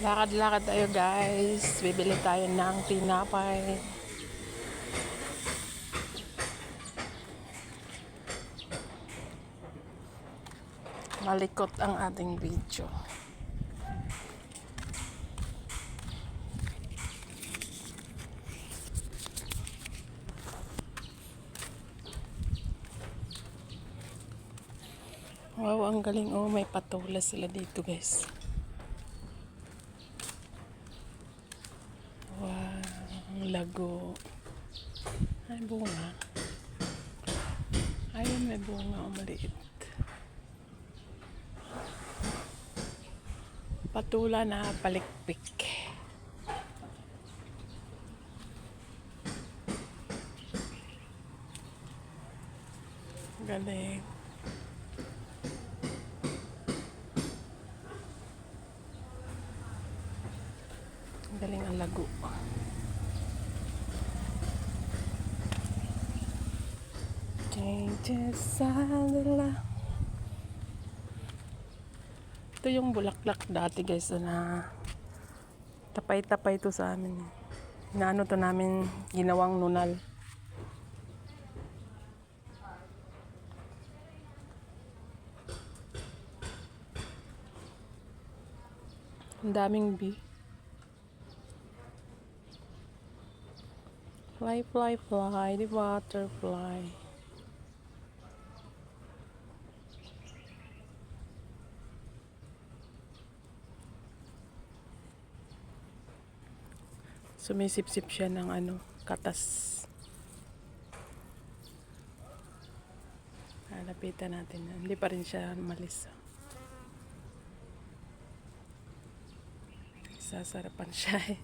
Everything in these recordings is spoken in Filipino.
Lakad-lakad tayo guys. Bibili tayo ng tinapay. Malikot ang ating video. Wow, ang galing. Oh, may patola sila dito guys. Wow, ang lago. Ay, bunga. Ayun, may bunga. Maliit. Patula na palikpik. Galing. Galing ang lago. Ito yung bulaklak dati guys na tapay-tapay to sa amin. Inaano to namin, ginawang nunal. Ang daming bee. Fly, fly, fly, the butterfly. Sumisip-sip siya ng katas. Lapitan natin. Hindi pa rin siya malis. Sasarapan siya eh.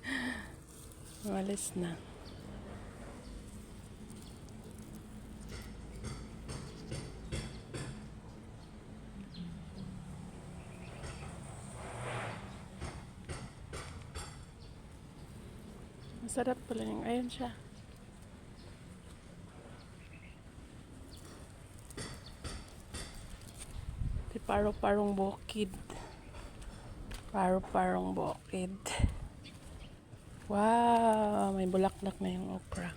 Malis na. Masarap pala yung ayun siya. Paro-parong bukid. Paro-parong bukid. Wow, may bulaklak na yung okra.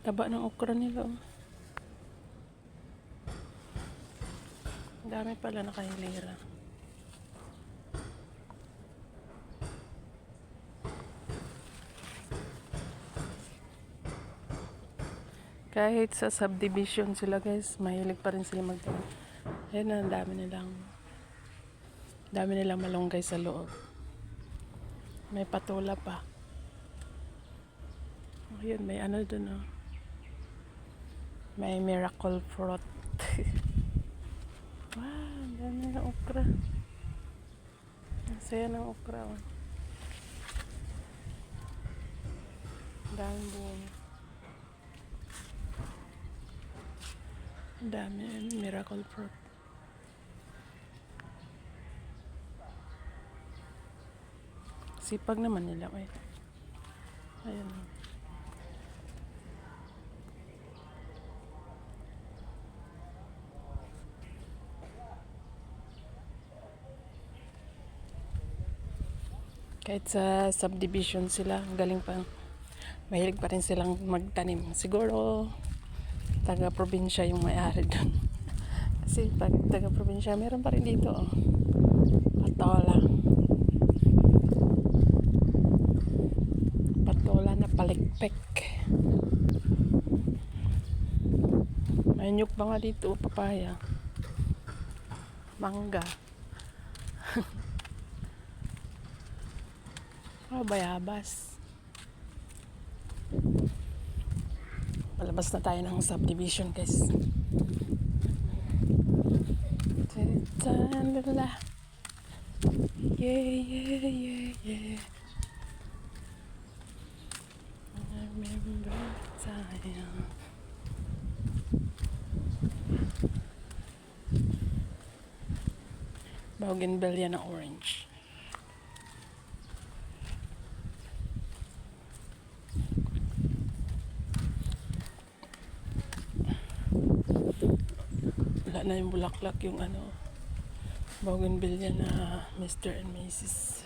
Taba ng okra nila. Ang dami pala nakahilira. Kahit sa subdivision sila guys, mahilig pa rin sila magtanim. Ayan na, dami nilang malunggay sa loob. May patola pa. Ayun, may ano dun oh. May miracle fruit. Wow, ang dami ng okra. Ang saya ng okra oh. Ang daming bunga. Ang dami, miracle fruit. Sipag naman nila eh. Ayan. Kahit sa subdivision sila, galing pa. Mahilig pa rin silang magtanim. Siguro taga-probinsya yung may-ari doon. Kasi pag taga-probinsya, meron pa rin dito oh. Patola. Patola na palikpik. May nyug pa nga dito, papaya. Mangga. Oh, bayabas. Palabas na tayo ng subdivision guys. Yeah, yeah, yeah, yeah. I remember time. Bougainvillea na orange. wala na yung bulaklak yung ano, bougainvillea na Mr. and Mrs.